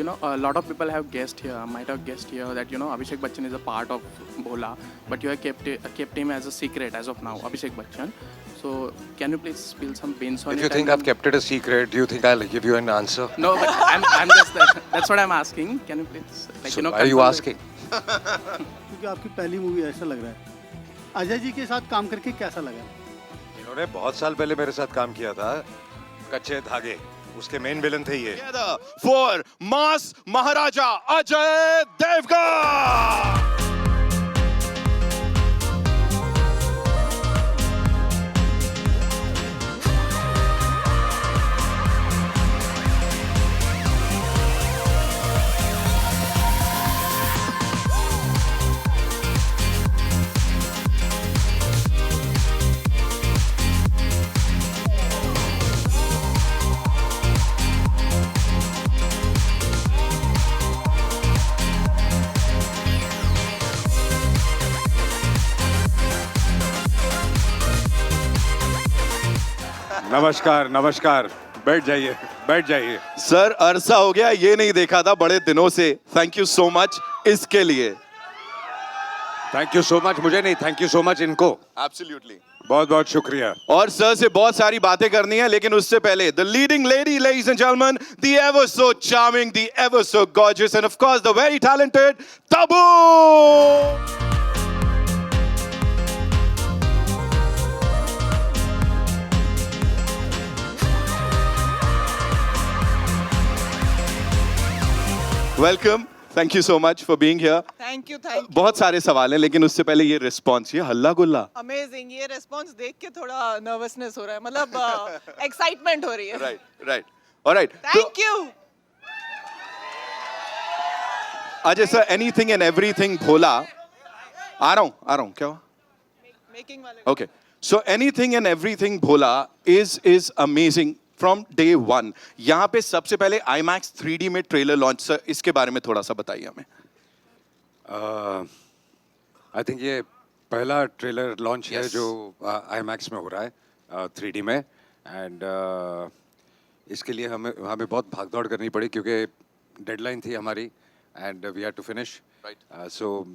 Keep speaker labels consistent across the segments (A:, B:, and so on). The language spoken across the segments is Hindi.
A: A lot of people have guessed here, might have guessed here that Abhishek Bachchan is a part of Bhola, but you have kept him as a secret as of now, Abhishek Bachchan. So can you please spill some beans on it?
B: If you think I've kept it a secret, do you think I'll give you an answer?
A: No, but I'm just that's what I'm asking. Can you please
B: So why are you asking?
C: क्योंकि आपकी पहली मूवी ऐसा लग रहा है अजय जी के साथ काम करके कैसा लगा?
B: इन्होंने बहुत साल पहले मेरे साथ काम किया था, कच्चे धागे, उसके मेन विलन थे ये।
D: Together for Mass Maharaja Ajay Devgan.
B: नमस्कार नमस्कार, बैठ जाइए बैठ जाइए।
D: सर अरसा हो गया, ये नहीं देखा था बड़े दिनों से। थैंक यू सो मच इसके लिए।
B: थैंक यू सो मच, मुझे नहीं, थैंक यू सो मच इनको।
D: एब्सोल्युटली।
B: बहुत बहुत शुक्रिया।
D: और सर से बहुत सारी बातें करनी है, लेकिन उससे पहले the leading lady, ladies and gentleman, the ever so charming, the ever so gorgeous end of course the very talented Tabu. Welcome, thank you so much for being here.
E: Thank you thank you.
D: बहुत सारे सवाल हैं, लेकिन उससे पहले ये रिस्पॉन्स, ये हल्ला गुल्ला।
E: अमेजिंग, ये रिस्पांस देख के थोड़ा नर्वसनेस हो रहा है, मतलब एक्साइटमेंट हो रही है।
D: Right right, alright.
E: Thank you.
D: Ajay sir, anything and everything Bhola. आ रहा हूँ, क्या हुआ?
E: मेकिंग वाले।
D: Okay, so anything and everything Bhola is amazing from day one. यहाँ पे सबसे पहले IMAX 3D में ट्रेलर लॉन्च, सर इसके बारे में थोड़ा सा बताइए हमें।
B: आई थिंक ये पहला ट्रेलर लॉन्च है
D: Yes.
B: जो IMAX में हो रहा है 3D में, एंड इसके लिए हमें बहुत भागदौड़ करनी पड़ी क्योंकि डेडलाइन थी हमारी and we had to finish.
D: Right.
B: So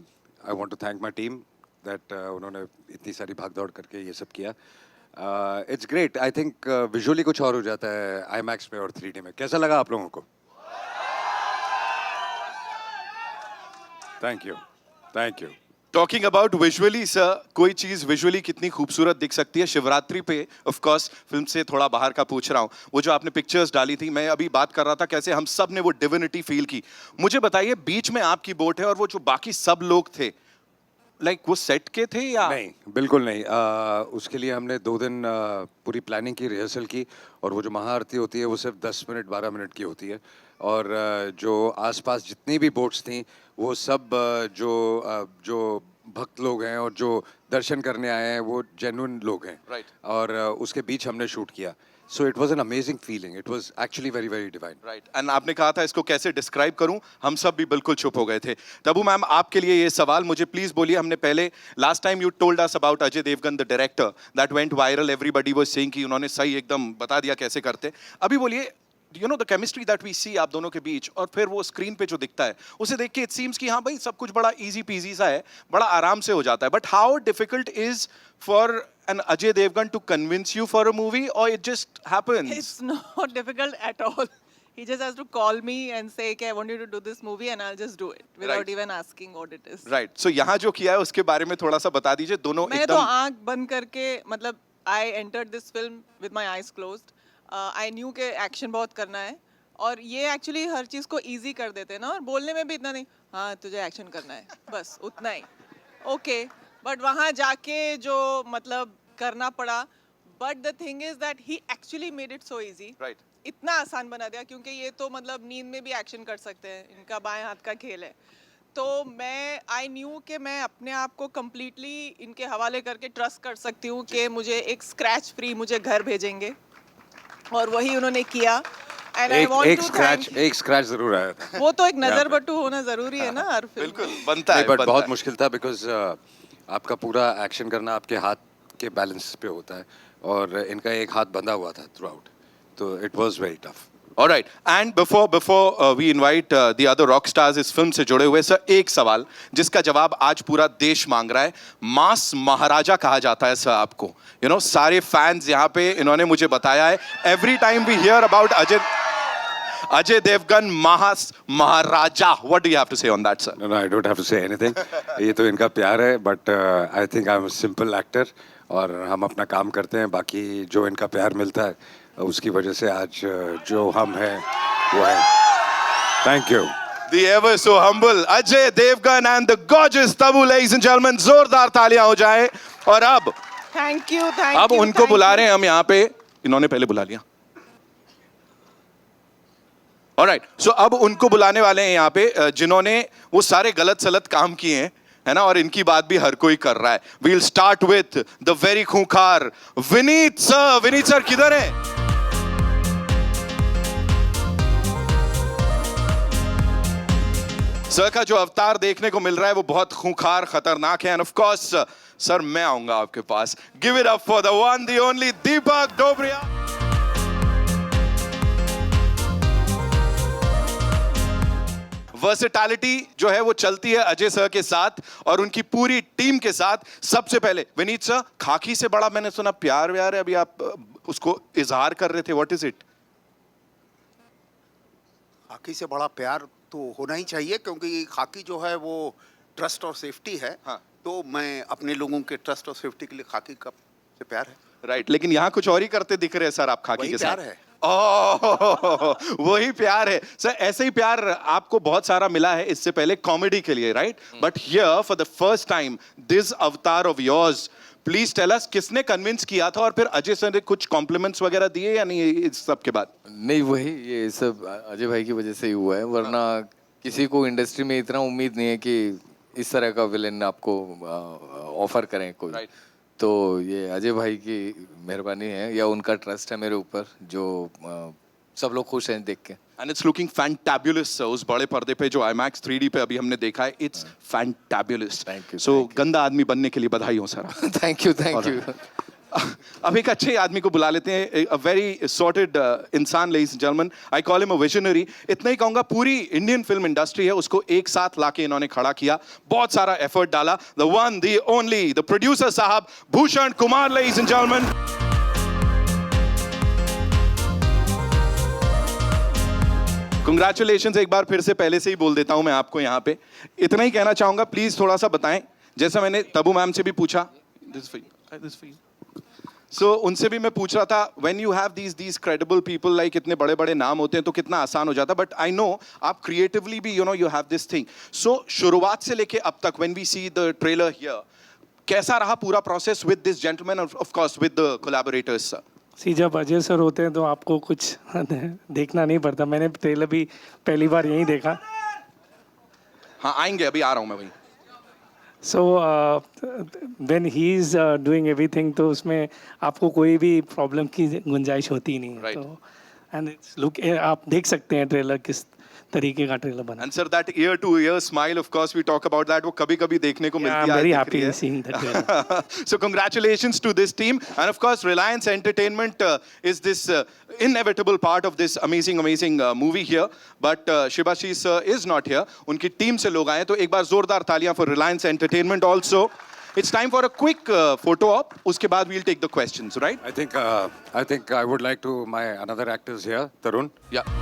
B: I want to thank my team that उन्होंने इतनी सारी भागदौड़ करके ये सब किया। It's great. I think visually कुछ और हो जाता है IMAX में और 3D में। कैसा लगा आप लोगों को? Thank you thank you.
D: Talking about visually sir, कोई चीज विजुअली कितनी खूबसूरत दिख सकती है शिवरात्रि पे? ऑफ कोर्स फिल्म से थोड़ा बाहर का पूछ रहा हूँ, वो जो आपने पिक्चर्स डाली थी, मैं अभी बात कर रहा था कैसे हम सब ने वो डिविनिटी फील की। मुझे बताइए, बीच में आपकी बोट है और वो जो बाकी सब लोग थे, लाइक वो सेट के थे या
B: नहीं? बिल्कुल नहीं। उसके लिए हमने 2 दिन पूरी प्लानिंग की, रिहर्सल की, और वो जो महाआरती होती है वो सिर्फ 10 मिनट 12 मिनट की होती है, और जो आसपास जितनी भी बोट्स थी वो सब जो भक्त लोग हैं और जो दर्शन करने आए हैं वो जेन्युइन लोग हैं।
D: Right.
B: और उसके बीच हमने शूट किया। So it was an amazing feeling, it was actually very very divine.
D: Right. And आपने कहा था इसको कैसे डिस्क्राइब करूं, हम सब भी बिल्कुल चुप हो गए थे। तबू मैम, आपके लिए ये सवाल, मुझे प्लीज बोलिए, हमने पहले last time you told us about Ajay Devgan the director, that went viral, everybody was saying कि उन्होंने सही एकदम बता दिया कैसे करते। अभी बोलिए, द केमिस्ट्री दैट वी सी आप दोनों के बीच, और फिर वो स्क्रीन पे जो दिखता है उसे देख के इट सीम्स कि हाँ भाई सब कुछ बड़ा इजी पीजी सा है, बड़ा आराम से हो जाता है। But how difficult is for an Ajay Devgan to convince you for a movie, or it just happens?
E: It's not difficult at all. He just has to call me and say, "Okay, I want you to do this movie," and I'll just do it without
D: Right.
E: even asking what it is.
D: Right, so यहाँ जो किया है उसके बारे में थोड़ा सा बता दीजिए। दोनों
E: मैंने तो
D: एकदम
E: आंख बंद करके, मतलब I entered this film with my eyes closed. I knew कि एक्शन बहुत करना है, और ये एक्चुअली हर चीज़ को इजी कर देते हैं ना, और बोलने में भी इतना नहीं, हाँ तुझे एक्शन करना है, बस उतना ही। ओके, बट वहाँ जाके जो मतलब करना पड़ा, but the thing is that he actually made it so easy.
D: Right.
E: इतना आसान बना दिया, क्योंकि ये तो मतलब नींद में भी एक्शन कर सकते हैं, इनका बाएं हाथ का खेल है। तो मैं आई न्यू कि मैं अपने आप को कम्प्लीटली इनके हवाले करके ट्रस्ट कर सकती हूँ कि मुझे एक स्क्रैच फ्री मुझे घर भेजेंगे, और वही उन्होंने किया। And I want
B: एक
E: to
B: स्क्रैच
E: thank-
B: एक स्क्रैच जरूर आया था।
E: वो तो एक
B: यहाँ
E: नजर
B: पे।
E: बट्टू होना जरूरी है ना हर फिल्म
D: बिल्कुल
E: में।
D: बनता है,
B: बट
D: बनता
B: बहुत
D: है।
B: मुश्किल था बिकॉज आपका पूरा एक्शन करना आपके हाथ के बैलेंस पे होता है, और इनका एक हाथ बंधा हुआ था थ्रू आउट, तो it was very tough.
D: All right. And before we invite the other rock stars इस फिल्म से जुड़े हुए, सर एक सवाल जिसका जवाब आज पूरा देश मांग रहा है. मास महाराजा कहा जाता है सर आपको. You know, सारे फैंस यहाँ पे इन्होंने मुझे बताया है. Every time we hear about Ajay Devgan, Maharaja. What do you have to say on that, sir?
B: No, I don't have to say anything. ये तो इनका प्यार है, but I think I'm a simple actor और हम अपना काम करते हैं. बाकी जो इनका प्यार मिलता है उसकी वजह से आज जो हम हैं वो है. Thank you.
D: The ever so humble Ajay Devgan and the gorgeous Tabu, ladies and gentlemen. जोरदार तालियां हो जाए. और अब
E: थैंक यू.
D: अब उनको बुला रहे हैं हम यहाँ पे. इन्होंने पहले बुला लिया. ऑलराइट, सो अब उनको बुलाने वाले हैं यहाँ पे जिन्होंने वो सारे गलत सलत काम किए हैं, है ना, और इनकी बात भी हर कोई कर रहा है. We'll start with the very खूंखार विनीत सर. विनीत सर किधर है? सर का जो अवतार देखने को मिल रहा है वो बहुत खूंखार खतरनाक है. एंड ऑफ कोर्स सर मैं आऊंगा आपके पास. Give it up for the one the only Deepak Dobariya. Versatility जो है वो चलती है अजय सर के साथ और उनकी पूरी टीम के साथ. सबसे पहले विनीत सर, खाकी से बड़ा मैंने सुना प्यार व्यार है, अभी आप उसको इजहार कर रहे थे. What is it?
F: खाकी से बड़ा प्यार तो होना ही चाहिए क्योंकि खाकी जो है वो ट्रस्ट और सेफ्टी है.
D: हाँ.
F: तो मैं अपने लोगों के ट्रस्ट और सेफ्टी के लिए खाकी का से प्यार है.
D: राइट, लेकिन यहाँ कुछ और ही करते दिख रहे हैं सर आप खाकी
F: वही
D: के
F: प्यार
D: साथ.
F: है.
D: ओह, वही प्यार है सर. ऐसे ही प्यार आपको बहुत सारा मिला है इससे पहले कॉमेडी के लिए, right? But here for the first time this avatar of yours. Please tell us, किसने कन्विंस किया था और फिर अजय सर ने कुछ कॉम्प्लीमेंट्स वगैरह दिए या नहीं इस सब के बाद?
G: नहीं, वही ये सब अजय भाई की वजह से ही हुआ है, वरना किसी को इंडस्ट्री में इतना उम्मीद नहीं है कि इस तरह का विलेन आपको ऑफर करें कोई.
D: Right.
G: तो ये अजय भाई की मेहरबानी है या उनका ट्रस्ट है मेरे ऊपर, जो सब लोग खुश हैं देख के.
D: And it's looking fantabulous. उस बड़े पर्दे पे जो IMAX 3D पे अभी हमने देखा है, it's fantabulous.
G: Thank you,
D: so
G: thank you.
D: गंदा आदमी बनने के लिए बधाई हो सर.
G: Thank you.
D: अब एक अच्छे आदमी को बुला लेते हैं. अ वेरी सॉर्टेड इंसान, ladies and gentleman. I call him a visionary. इतना ही कहूंगा, पूरी इंडियन फिल्म इंडस्ट्री है उसको एक साथ लाके इन्होंने खड़ा किया. बहुत सारा एफर्ट डाला. The one the only the producer sahab Bhushan Kumar, ladies and gentleman. Congratulations एक बार फिर से पहले से ही बोल देता हूं मैं आपको यहाँ पे. इतना ही कहना चाहूंगा, प्लीज थोड़ा सा बताएं. जैसा मैंने तबू मैम से भी पूछा, सो उनसे भी मैं पूछ रहा था, when you have these credible people, like इतने बड़े बड़े नाम होते हैं तो कितना आसान हो जाता. बट आई नो आप क्रिएटिवली भी you have this thing. So शुरुआत से लेके अब तक, when we see the trailer here, कैसा रहा पूरा process with this gentleman, of course with the collaborators sir?
H: See, जब अजय सर होते हैं तो आपको कुछ देखना नहीं पड़ता. मैंने ट्रेलर भी पहली बार यहीं देखा.
D: हाँ, आएंगे, अभी आ रहा हूँ मैं. वही
H: so when he is doing everything, तो उसमें आपको कोई भी प्रॉब्लम की गुंजाइश होती नहीं है.
D: Right.
H: तो एंड लुक, आप देख सकते हैं ट्रेलर किस तरीके का ट्रेलर बना.
D: And sir that ear to ear smile, of course we talk about that, वो कभी-कभी देखने को मिलती है.
H: आई एम वेरी
D: दिख
H: हैप्पी
D: रही है.
H: Seeing the trailer.
D: So congratulations to this team, and of course Reliance Entertainment is this inevitable part of this amazing movie here. But Shibashish sir is not here. उनकी टीम से लोग आए, तो एक बार जोरदार तालियां for Reliance Entertainment also. It's time for a quick photo op. उसके बाद we'll take the questions, right?
B: I think I would like to my another actors here, Tarun.
D: Yeah.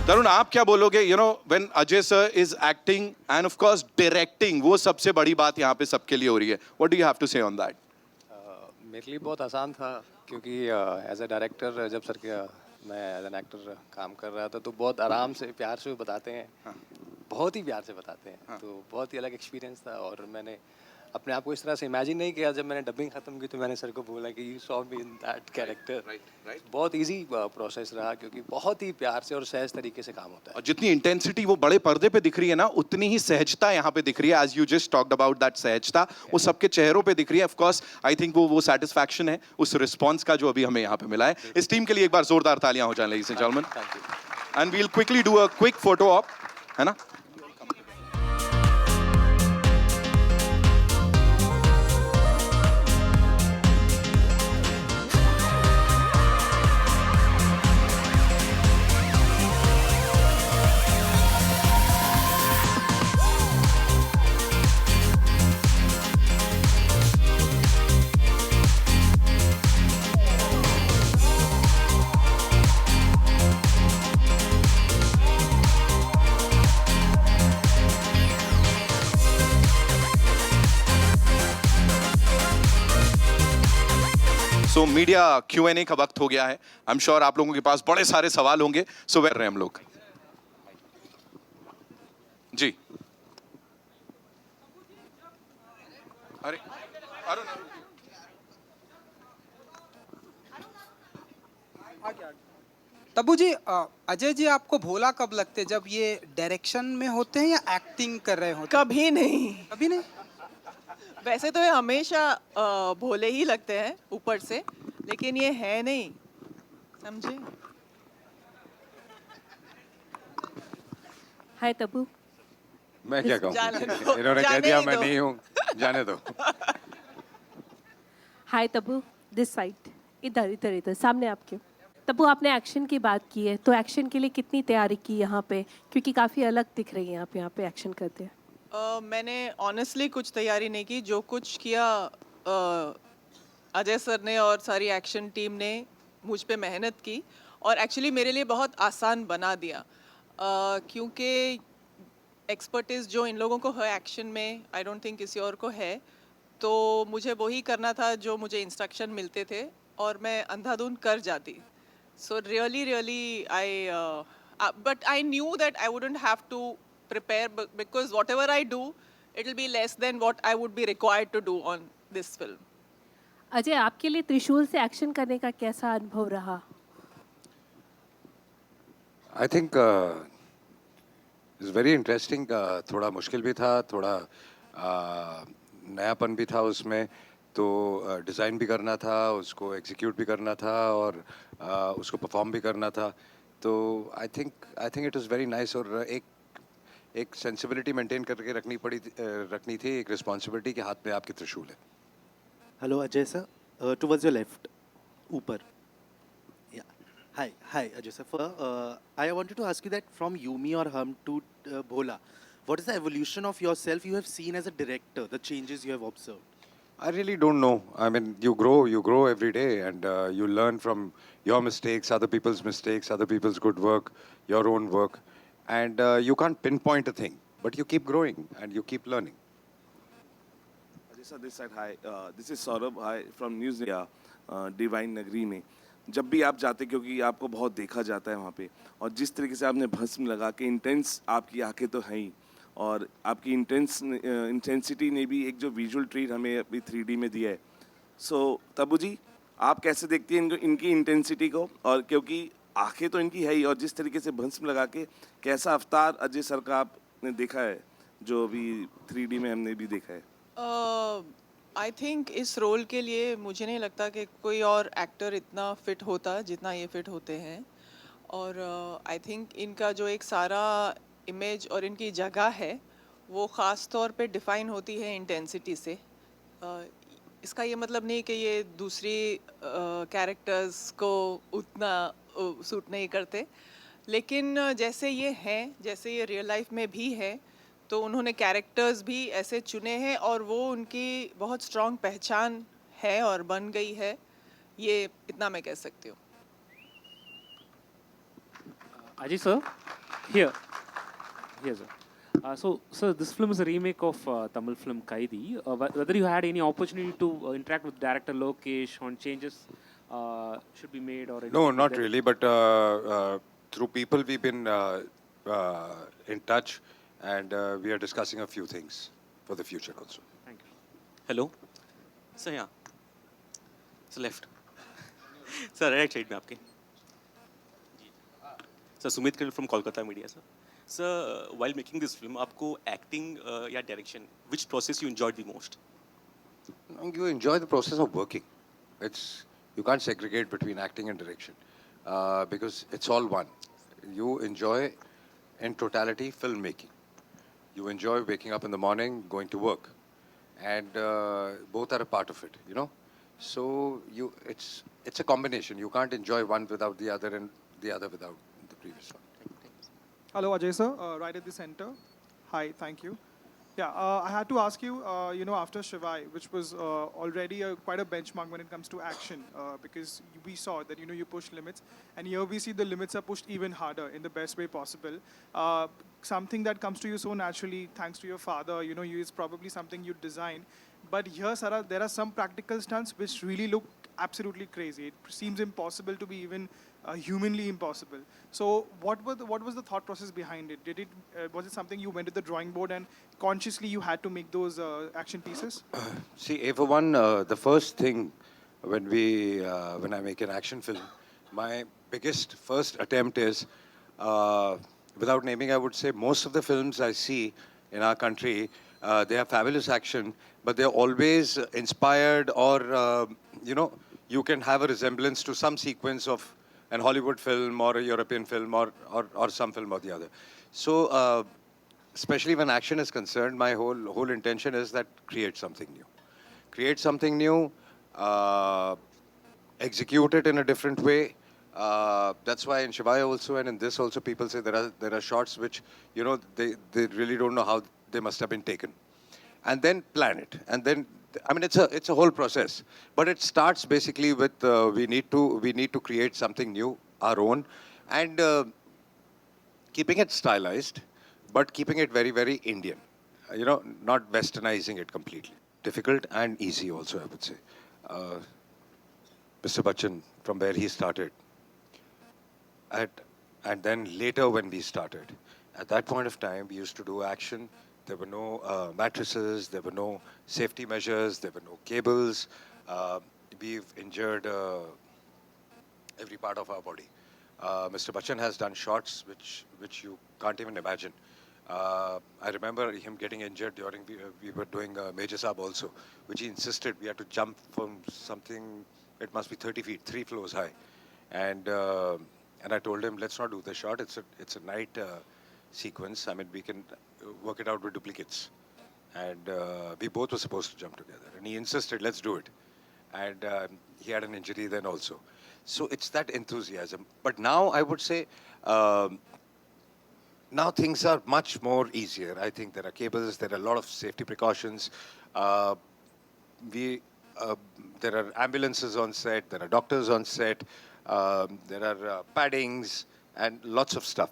D: तरुण, आप क्या बोलोगे? You know, when Ajay sir is acting end of course directing, वो सबसे बड़ी बात यहाँ पे सबके लिए हो रही है. What do you have to say on that?
I: मेरे लिए बहुत आसान था क्योंकि एज अ डायरेक्टर जब सर के मैं एज एन एक्टर काम कर रहा था तो बहुत आराम से प्यार से बताते हैं. बहुत ही प्यार से बताते हैं. तो बहुत ही अलग एक्सपीरियंस था और मैंने अपने आप को इस तरह से इमेजिन नहीं किया. जब मैंने डबिंग खत्म की तो मैंने सर को बोला कि you saw me in that character.
D: Right.
I: बहुत इजी प्रोसेस रहा क्योंकि बहुत ही प्यार से और सहज तरीके से काम होता है.
D: और जितनी इंटेंसिटी वो बड़े पर्दे पे दिख रही है ना, उतनी ही सहजता यहाँ पे दिख रही है. As you just talked about that सहजता, वो सबके चेहरों पे दिख रही है. ऑफ कोर्स आई थिंक वो सेटिस्फैक्शन है उस रिस्पॉन्स का जो अभी हमें यहाँ पे मिला है. इस टीम के लिए एक बार जोरदार तालियां हो जाए, ladies and gentleman.
I: Thank you.
D: And we'll quickly do a quick photo op, है ना? मीडिया Q&A का वक्त हो गया है। आई एम श्योर आप लोगों के पास बड़े सारे सवाल होंगे, सो वे रहे हम लोग। जी अरे अरुण
J: तब्बू जी, अजय जी आपको भोला कब लगते हैं? जब ये डायरेक्शन में होते हैं या एक्टिंग कर रहे होते हैं?
E: कभी नहीं।
J: कभी नहीं।
E: वैसे तो ये हमेशा भोले ही लगते हैं ऊपर से, लेकिन ये है नहीं, समझे?
K: हाय तब्बू।
B: मैं क्या कहूँ,
E: जाने दो,
B: इन्होंने कह
E: जाने
B: दिया
E: ही
B: मैं
E: दो।
B: नहीं हूँ, जाने दो।
K: हाय तब्बू, दिस साइड, इधर इधर इधर सामने आपके। तब्बू, आपने एक्शन की बात की है, तो एक्शन के लिए कितनी तैयारी की यहाँ पे? क्योंकि काफ़ी अलग दिख रही है आप यहाँ पे एक्शन करते हैं।
E: मैंने ऑनेस्टली कुछ तैयारी नहीं की। जो कुछ किया अजय सर ने और सारी एक्शन टीम ने मुझ पे मेहनत की, और एक्चुअली मेरे लिए बहुत आसान बना दिया, क्योंकि एक्सपर्टीज जो इन लोगों को है एक्शन में, आई डोंट थिंक किसी और को है। तो मुझे वही करना था जो मुझे इंस्ट्रक्शन मिलते थे, और मैं अंधाधुंध कर जाती। So really I but I knew that I wouldn't have to prepare because whatever I do, it will be less than what I would be required to do on this film.
K: Ajay, आपके लिए त्रिशूल से एक्शन करने का कैसा अनुभव रहा?
B: I think it's very interesting. थोड़ा मुश्किल भी था, थोड़ा नयापन भी था उसमें, तो डिज़ाइन भी करना था, उसको एग्जीक्यूट भी करना था, और उसको परफॉर्म भी करना था। तो I think it was very nice. और एक सेंसिबिलिटी मेंटेन करके रखनी थी, एक रिस्पॉन्सिबिलिटी के हाथ में आपके त्रिशूल है।
L: Hello Ajay sir, towards your left, ऊपर। Hi, Ajay sir. I wanted to ask you that from Yumi or Hum to Bhola, what is the evolution of yourself you have seen as a director, the changes you have observed?
B: I really don't know. I mean, you grow every day, and you learn from your mistakes, other people's mistakes, other people's good work, your own work, and you can't pinpoint a thing, but you keep growing and you keep learning.
M: Ajay sir, this side, hi. This is Saurabh, hi, from News India, Divine Nagri में। जब भी आप जाते, क्योंकि आपको बहुत देखा जाता है वहाँ पे, और जिस तरीके से आपने भस्म लगा के, इंटेंस आपकी आंखें तो हैं ही, और आपकी इंटेंसिटी ने भी एक जो विजुअल ट्रीट हमें अभी 3D में दिया है। सो तब्बू जी, आप कैसे देखती हैं इनकी इंटेंसिटी को? और क्योंकि आंखें तो इनकी है ही, और जिस तरीके से भस्म लगा के कैसा अवतार अजय सर का आपने देखा है, जो अभी 3D में हमने भी देखा है।
E: आई थिंक इस रोल के लिए मुझे नहीं लगता कि कोई और एक्टर इतना फिट होता जितना ये फिट होते हैं। और आई थिंक इनका जो एक सारा इमेज और इनकी जगह है, वो ख़ास तौर पे डिफ़ाइन होती है इंटेंसिटी से। इसका ये मतलब नहीं कि ये दूसरी कैरेक्टर्स को उतना सूट नहीं करते, लेकिन जैसे ये हैं, जैसे ये रियल लाइफ में भी है, तो उन्होंने कैरेक्टर्स भी ऐसे चुने हैं, और वो उनकी बहुत स्ट्रॉन्ग पहचान है और बन गई है, ये इतना मैं कह सकती हूँ।
N: Ajay sir, here sir. So this film is a remake of Tamil film Kaidi. Whether you had any opportunity to interact with director Lokesh on changes should be made or
B: No, not really, but through people we've been in touch, and we are discussing a few things for the future also.
N: Thank you.
O: Hello. Sir, yeah. Sir, left. Sir, right side में आपके. Sir, Sumit Kiran from Kolkata Media, sir. Sir, while making this film, आपको acting या direction, which process you enjoyed the most?
B: You enjoy the process of working. You can't segregate between acting and direction because it's all one. You enjoy in totality filmmaking. You enjoy waking up in the morning, going to work, and both are a part of it, you know. So it's a combination. You can't enjoy one without the other, and the other without the previous one.
P: Hello, Ajay sir, right at the center. Hi, thank you. Yeah, I had to ask you, after Shivai, which was already quite a benchmark when it comes to action, because we saw that, you pushed limits, and here we see the limits are pushed even harder in the best way possible. Something that comes to you so naturally, thanks to your father, is probably something you designed. But here, Sarah, there are some practical stunts which really look absolutely crazy. It seems impossible to be even humanly impossible. So what was the thought process behind it? Was it something you went to the drawing board and consciously you had to make those action pieces?
B: See, A for one, the first thing when I make an action film, my biggest first attempt is, without naming, I would say most of the films I see in our country, they have fabulous action, but they're always inspired or, you can have a resemblance to some sequence of an Hollywood film or a European film or some film or the other. So, especially when action is concerned, my whole intention is that create something new. Create something new, execute it in a different way. That's why in Shivaya also and in this also people say there are shots which, they really don't know how they must have been taken. And then plan it. And then, I mean, it's a whole process. But it starts basically with we need to create something new, our own, and keeping it stylized, but keeping it very, very Indian. Not westernizing it completely. Difficult and easy also, I would say. Mr. Bachchan, from where he started, and then later when we started, at that point of time, we used to do action. There were no mattresses, there were no safety measures, there were no cables. We've injured every part of our body. Mr. Bachchan has done shots which you can't even imagine. I remember him getting injured during we were doing Major Saab also, which he insisted we had to jump from something, it must be 30 feet, 3 floors high. And I told him, let's not do the shot, it's a night sequence. I mean, we can work it out with duplicates. And we both were supposed to jump together. And he insisted, let's do it. And he had an injury then also. So it's that enthusiasm. But now I would say, now things are much more easier. I think there are cables, there are a lot of safety precautions. There are ambulances on set, there are doctors on set, there are paddings and lots of stuff.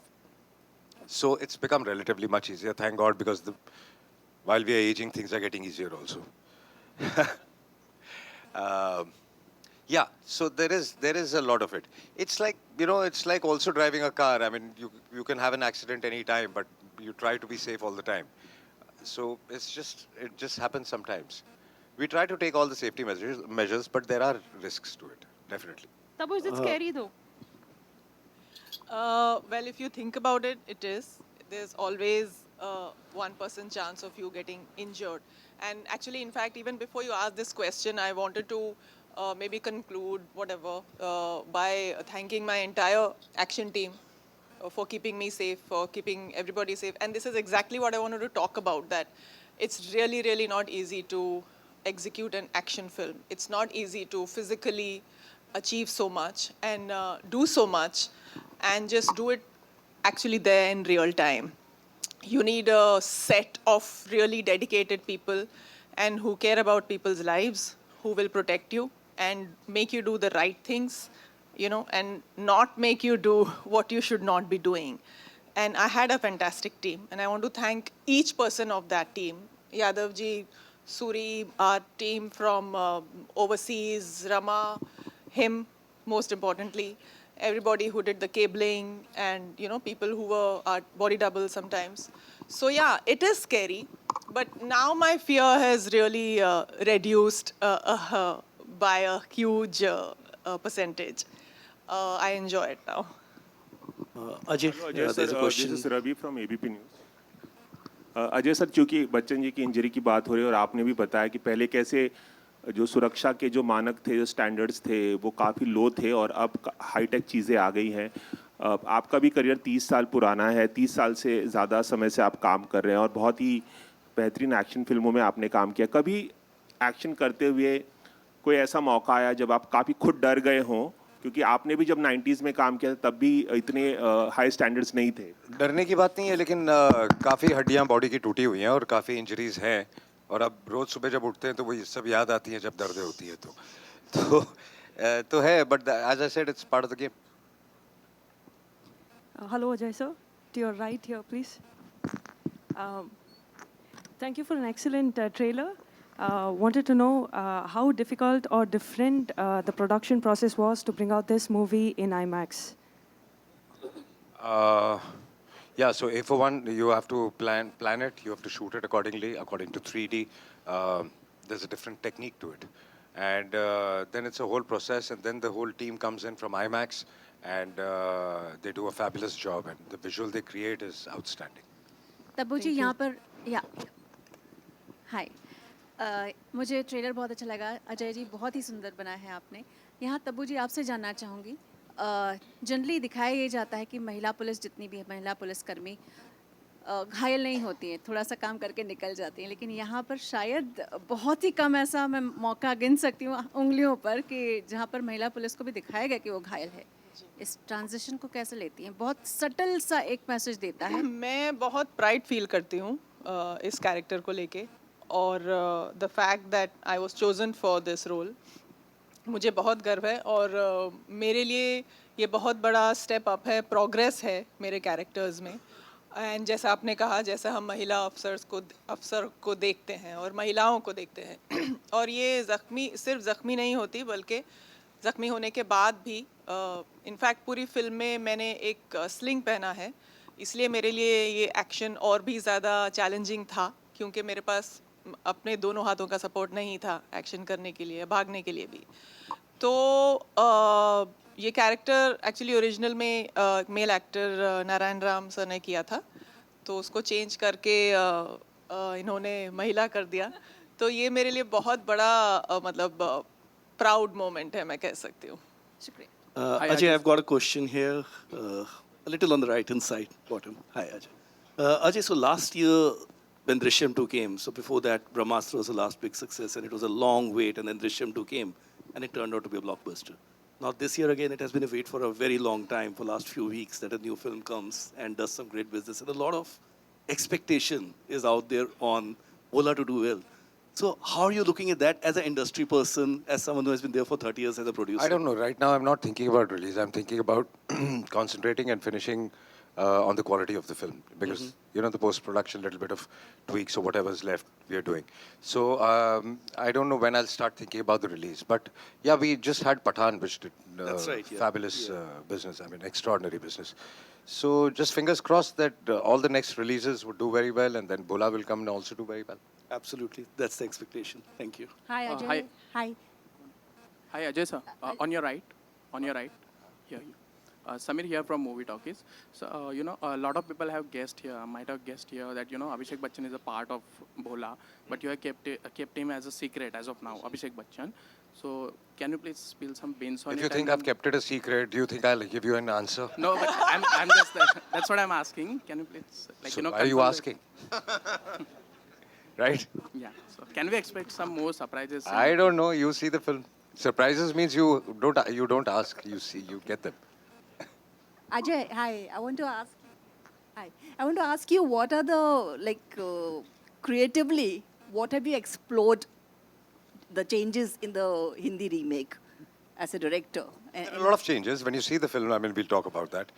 B: So it's become relatively much easier, thank God, because while we are aging, things are getting easier also. Yeah, so there is a lot of it. It's like, it's like also driving a car. I mean, you can have an accident any time, but you try to be safe all the time. So it just happens sometimes. We try to take all the safety measures, but there are risks to it, definitely.
K: Tabu, is it scary though?
E: Well, if you think about it, it is. There's always 1% chance of you getting injured. And actually, in fact, even before you asked this question, I wanted to maybe conclude whatever by thanking my entire action team for keeping me safe, for keeping everybody safe. And this is exactly what I wanted to talk about, that it's really, really not easy to execute an action film. It's not easy to physically achieve so much and do so much and just do it actually there in real time. You need a set of really dedicated people and who care about people's lives, who will protect you and make you do the right things, and not make you do what you should not be doing. And I had a fantastic team, and I want to thank each person of that team. Yadavji, Suri, our team from overseas, Rama, him, most importantly, everybody who did the cabling and, people who were our body doubles sometimes. So yeah, it is scary, but now my fear has really reduced by a huge percentage. I enjoy it now.
C: Ajay,
Q: Ajay sir, this is Ravi from ABP News. Ajay sir, चूंकि बच्चन जी की इंजरी की बात हो रही है और आपने भी बताया कि पहले कैसे जो सुरक्षा के जो मानक थे, जो स्टैंडर्ड्स थे, वो काफ़ी लो थे और अब हाईटेक चीज़ें आ गई हैं. आपका भी करियर 30 साल पुराना है, 30 साल से ज़्यादा समय से आप काम कर रहे हैं और बहुत ही बेहतरीन एक्शन फिल्मों में आपने काम किया. कभी एक्शन करते हुए कोई ऐसा मौका आया जब आप काफ़ी खुद डर गए हों, क्योंकि आपने भी जब 90s में काम किया तब भी इतने हाई स्टैंडर्ड्स नहीं थे?
B: डरने की बात नहीं है, लेकिन काफ़ी हड्डियां बॉडी की टूटी हुई हैं और काफ़ी इंजरीज हैं और अब रोज़ सुबह जब उठते हैं तो वो सब याद आती हैं जब दर्द होती है तो है, but as I said it's part of the game.
R: Hello, Ajay sir. To your right here, please. Thank you for an excellent trailer. Wanted to know how difficult or different the production process was to bring out this movie in IMAX.
B: Yeah, so A for one, you have to plan it. You have to shoot it according to 3D. There's a different technique to it, and then it's a whole process. And then the whole team comes in from IMAX, and they do a fabulous job. And the visual they create is outstanding.
S: Tabbu ji यहाँ पर या हाय मुझे ट्रेलर बहुत अच्छा लगा अजय जी बहुत ही सुंदर बनाया है आपने यहाँ तब्बू जी आपसे जानना चाहूँगी जनरली दिखाया ये जाता है कि महिला पुलिस जितनी भी है महिला पुलिसकर्मी घायल नहीं होती हैं थोड़ा सा काम करके निकल जाती हैं लेकिन यहाँ पर शायद बहुत ही कम ऐसा मैं मौका गिन सकती हूँ उंगलियों पर कि जहाँ पर महिला पुलिस को भी दिखाया गया कि वो घायल है इस ट्रांजिशन को कैसे लेती हैं बहुत सटल सा एक मैसेज देता है
E: मैं बहुत प्राइड फील करती हूँ इस कैरेक्टर को लेके और the fact that I was chosen for this role मुझे बहुत गर्व है और मेरे लिए ये बहुत बड़ा स्टेप अप है प्रोग्रेस है मेरे कैरेक्टर्स में एंड जैसा आपने कहा जैसा हम महिला अफसर को देखते हैं और महिलाओं को देखते हैं और ये सिर्फ ज़ख्मी नहीं होती बल्कि ज़ख्मी होने के बाद भी इनफैक्ट पूरी फिल्म में मैंने एक स्लिंग पहना है इसलिए मेरे लिए ये एक्शन और भी ज़्यादा चैलेंजिंग था क्योंकि मेरे पास अपने दोनों हाथों का सपोर्ट नहीं था एक्शन करने के लिए भागने के लिए भी तो ये कैरेक्टर एक्चुअली ओरिजिनल में male actor Narayan Ram sir ने किया था तो उसको चेंज करके इन्होंने महिला कर दिया तो ये मेरे लिए बहुत बड़ा मतलब प्राउड मोमेंट है मैं कह सकती हूँ
S: शुक्रिया
T: Ajay, I've got a question here, a little on the right-hand side, bottom. Hi, Ajay. Ajay, so last year when Drishyam 2 came, so before that, Brahmastra was the last big success, and it was a long wait, and then Drishyam 2 came, and it turned out to be a blockbuster. Now this year again, it has been a wait for a very long time, for last few weeks, that a new film comes and does some great business, and a lot of expectation is out there on Bhola to do well. So how are you looking at that as an industry person, as someone who has been there for 30 years as a producer?
B: I don't know. Right now, I'm not thinking about release. I'm thinking about concentrating and finishing on the quality of the film. Because, you know, the post-production, little bit of tweaks or whatever's left, we are doing. So I don't know when I'll start thinking about the release. But, yeah, we just had Pathaan, which did
T: That's right, yeah.
B: fabulous business. I mean, extraordinary business. So just fingers crossed that all the next releases would do very well, and then Bhola will come and also do very well.
T: Absolutely. That's the expectation. Thank you.
S: Hi Ajay
A: hi.
S: Hi
A: Hi Ajay sir, on your right, here. Samir here from Movie Talkies. So you know, a lot of people have guessed here, might have guessed here that you know Abhishek Bachchan is a part of Bhola, but you have kept him as a secret as of now, Abhishek Bachchan. So can you please spill some beans on it?
B: If you think I've kept it a secret, do you think I'll give you an answer?
A: No, but I'm just that's what I'm asking. Can you please
B: So why are you asking? Right?
A: Yeah. So can we expect some more surprises?
B: I don't know. You see the film. Surprises means you don't ask. You see, you get them.
S: Ajay hi I want to ask you what are the creatively what have you explored the changes in the Hindi remake as a director
B: There are a lot of changes. When you see the film, I mean, we'll talk about that.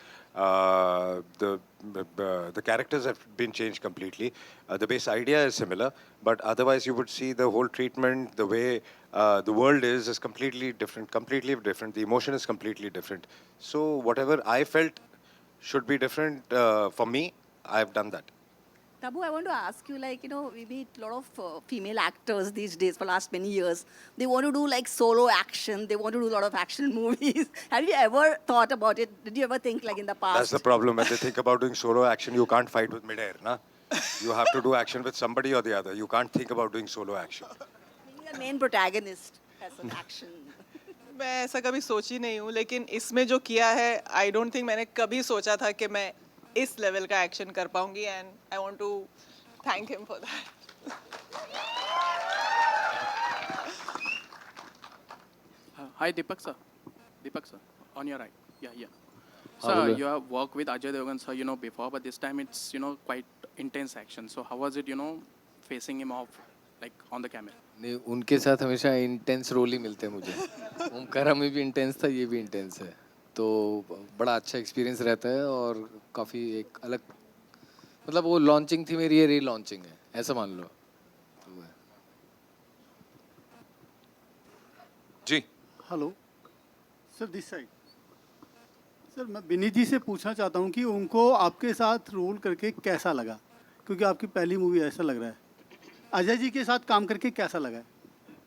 B: The characters have been changed completely. The base idea is similar, but otherwise you would see the whole treatment, the way the world is completely different, The emotion is completely different. So whatever I felt should be different for me, I've done that.
S: Tabu, I want to ask you, like, you know, we meet a lot of female actors these days for last many years. They want to do like solo action. They want to do a lot of action movies. Have you ever thought about it? Did you ever think like in the past?
B: That's the problem. When they think about doing solo action, you can't fight with midair, na? You have to do action with somebody or the other. You can't think about doing solo action.
S: Being the main protagonist as an action.
E: मैं ऐसा कभी सोची नहीं हूँ लेकिन इसमें जो किया है आई डोंट थिंक मैंने कभी सोचा था कि मैं इस लेवल का एक्शन कर पाऊंगी and I want to thank him for that
A: Hi Deepak sir, on your right. Yeah. Sir, you have worked with Ajay Devgan sir, you know, before, but this time it's, you know, quite intense action. So how was it, you know, facing him off, like on the camera?
G: नहीं उनके साथ हमेशा इंटेंस रोल ही मिलते हैं मुझे ओमकारा में भी इंटेंस था ये भी इंटेंस है तो बड़ा अच्छा एक्सपीरियंस रहता है और काफ़ी एक अलग मतलब वो लॉन्चिंग थी मेरी ये री लॉन्चिंग है ऐसा मान लो
C: hello sir, this side. Sir, मैं विनीत जी से पूछना चाहता हूँ कि उनको आपके साथ रोल करके कैसा लगा, क्योंकि आपकी पहली मूवी ऐसा लग रहा है। अजय जी के साथ काम करके कैसा लगा?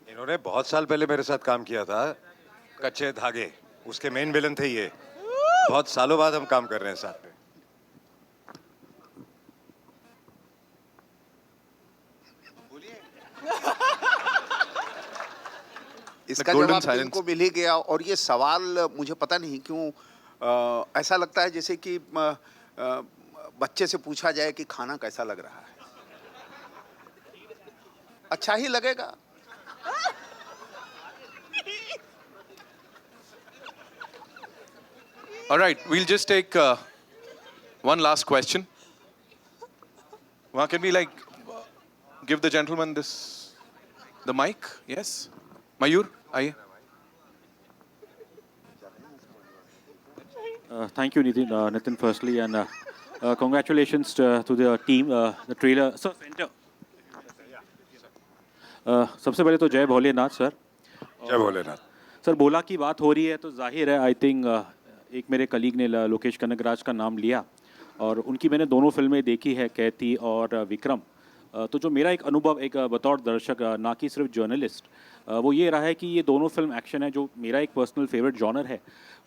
B: इन्होंने बहुत साल पहले मेरे साथ काम किया था, कच्चे धागे, उसके मेन विलन थे ये। बहुत सालों बाद हम काम कर रहे हैं साथ में।
F: इसका जवाब तो इनको मिल ही गया। और ये सवाल मुझे पता नहीं क्यों ऐसा लगता है जैसे कि बच्चे से पूछा जाए कि खाना कैसा लग रहा है। अच्छा ही लगेगा।
D: All right, we'll just take one last question. Can we give the gentleman the mic? Yes, Mayur, आइए.
U: Thank you, Nitin, firstly, and congratulations to the team. The trailer, sir, center. सबसे पहले तो जय भोलेनाथ सर।
B: जय भोलेनाथ।
U: सर, भोला की बात हो रही है तो जाहिर है, आई थिंक एक मेरे कलीग ने लोकेश कनगराज का नाम लिया और उनकी मैंने दोनों फिल्में देखी है, कैथी और विक्रम। तो जो मेरा एक अनुभव एक बतौर दर्शक, ना कि सिर्फ जर्नलिस्ट, वो ये रहा है कि ये दोनों फिल्म एक्शन है, जो मेरा एक पर्सनल फेवरेट जॉनर है।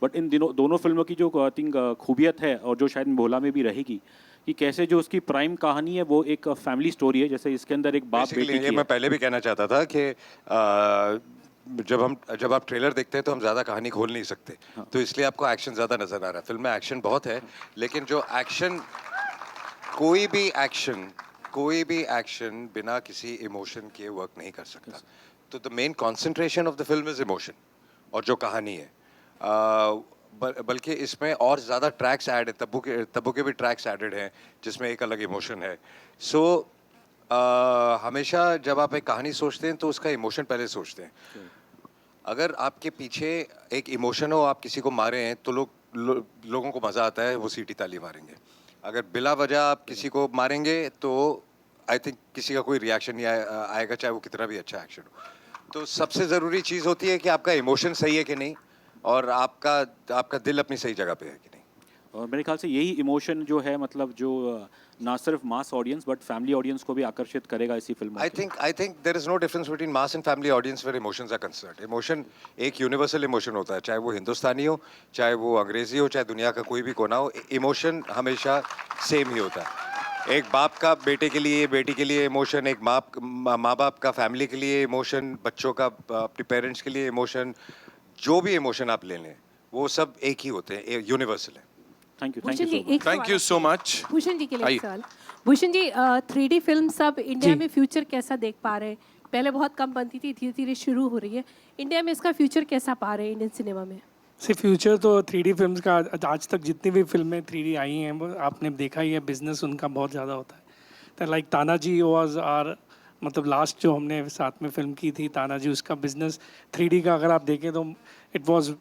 U: बट इन दोनों फिल्मों की जो आई थिंक खूबियत है और जो शायद भोला में भी रहेगी, कि कैसे जो उसकी प्राइम कहानी है वो एक फैमिली स्टोरी है। जैसे इसके अंदर एक बाप बेटी की है।
B: मैं पहले भी कहना चाहता था कि जब आप ट्रेलर देखते हैं तो हम ज़्यादा कहानी खोल नहीं सकते, तो इसलिए आपको एक्शन ज़्यादा नज़र आ रहा है। फिल्म में एक्शन बहुत है, लेकिन जो एक्शन, कोई भी एक्शन बिना किसी इमोशन के वर्क नहीं कर सकता। तो the main concentration of the film is emotion और जो कहानी है। बल्कि इसमें और ज़्यादा ट्रैक्स ऐड है, तब्बू के भी ट्रैक्स एडेड हैं जिसमें एक अलग इमोशन है। सो हमेशा जब आप एक कहानी सोचते हैं तो उसका इमोशन पहले सोचते हैं। अगर आपके पीछे एक इमोशन हो, आप किसी को मारे हैं तो लोगों को मज़ा आता है, वो सीटी ताली मारेंगे। अगर बिला वजह आप किसी को मारेंगे तो आई थिंक किसी का कोई रिएक्शन नहीं आएगा, चाहे वो कितना भी अच्छा एक्शन हो। तो सबसे ज़रूरी चीज़ होती है कि आपका इमोशन सही है कि नहीं, और आपका दिल अपनी सही जगह पे है कि नहीं।
U: और मेरे ख्याल से यही इमोशन जो है, मतलब जो ना सिर्फ mass audience but family audience को भी आकर्षित करेगा इसी फिल्म में।
B: I think there is no difference between mass and family audience where emotions are concerned. Emotion एक यूनिवर्सल इमोशन होता है, चाहे वो हिंदुस्तानी हो, चाहे वो अंग्रेजी हो, चाहे दुनिया का कोई भी कोना हो, इमोशन हमेशा सेम ही होता है। एक बाप का बेटे के लिए, बेटी के लिए इमोशन, एक माँ बाप का फैमिली के लिए इमोशन, बच्चों का अपने पेरेंट्स के लिए इमोशन, जो भी इमोशन आप ले लें वो सब एक ही होते हैं, यूनिवर्सल है।
D: Thank you so much.
K: Bhushan ji के लिए एक सवाल। भूषण जी, 3D फिल्म सब इंडिया में फ्यूचर कैसा देख पा रहे हैं? पहले बहुत कम बनती थी, धीरे धीरे शुरू हो रही है। इंडिया में इसका फ्यूचर कैसा पा रहे हैं इंडियन सिनेमा में?
H: सिर्फ फ्यूचर तो 3D फिल्म्स का, आज तक जितनी भी फिल्में 3D आई हैं वो आपने देखा ही है, बिजनेस उनका बहुत ज़्यादा होता है। तो लाइक तानाजी वाज आर, मतलब लास्ट जो हमने साथ में फिल्म की थी तानाजी, उसका बिजनेस 3D का अगर आप देखें तो it was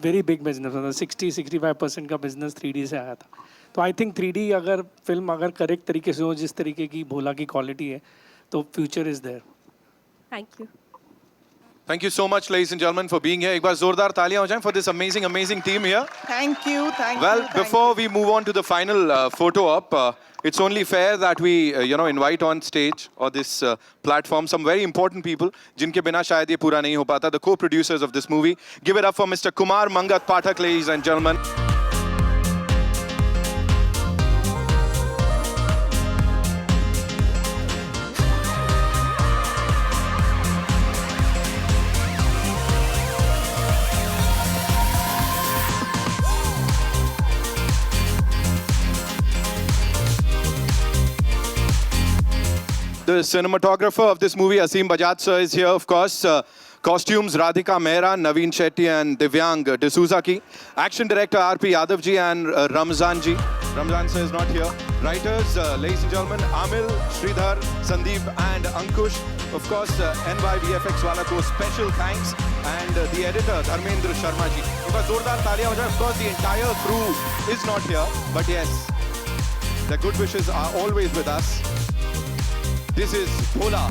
H: very big business, मतलब 60-65% का बिजनेस 3D से आया था। तो आई थिंक 3D अगर फिल्म अगर करेक्ट तरीके से हो, जिस तरीके की भोला की क्वालिटी है, तो future is there.
K: Thank you.
D: Thank you so much, ladies and gentlemen, for being here. एक बार जोरदार तालियां हो जाएं for this amazing team here.
E: Thank you.
D: Well, before we move on to the final photo op, it's only fair that we, invite on stage or this platform some very important people, जिनके बिना शायद ये पूरा नहीं हो पाता. The co-producers of this movie. Give it up for Mr. Kumar Mangat Pathak, ladies and gentlemen. The cinematographer of this movie, Aseem Bajaj sir, is here, of course. Costumes, Radhika Mehra, Naveen Shetty and Divyang D'Souza ki. Action director, R.P. Yadav ji and Ramzan ji. Ramzan sir is not here. Writers, ladies and gentlemen, Amil, Sridhar, Sandeep and Ankush. Of course, NYVFX wala ko special thanks. And the editor, Dharmendra Sharma ji. Ek baar zordar taaliyan ho jaye. Of course, the entire crew is not here. But yes, the good wishes are always with us. This is Bhola.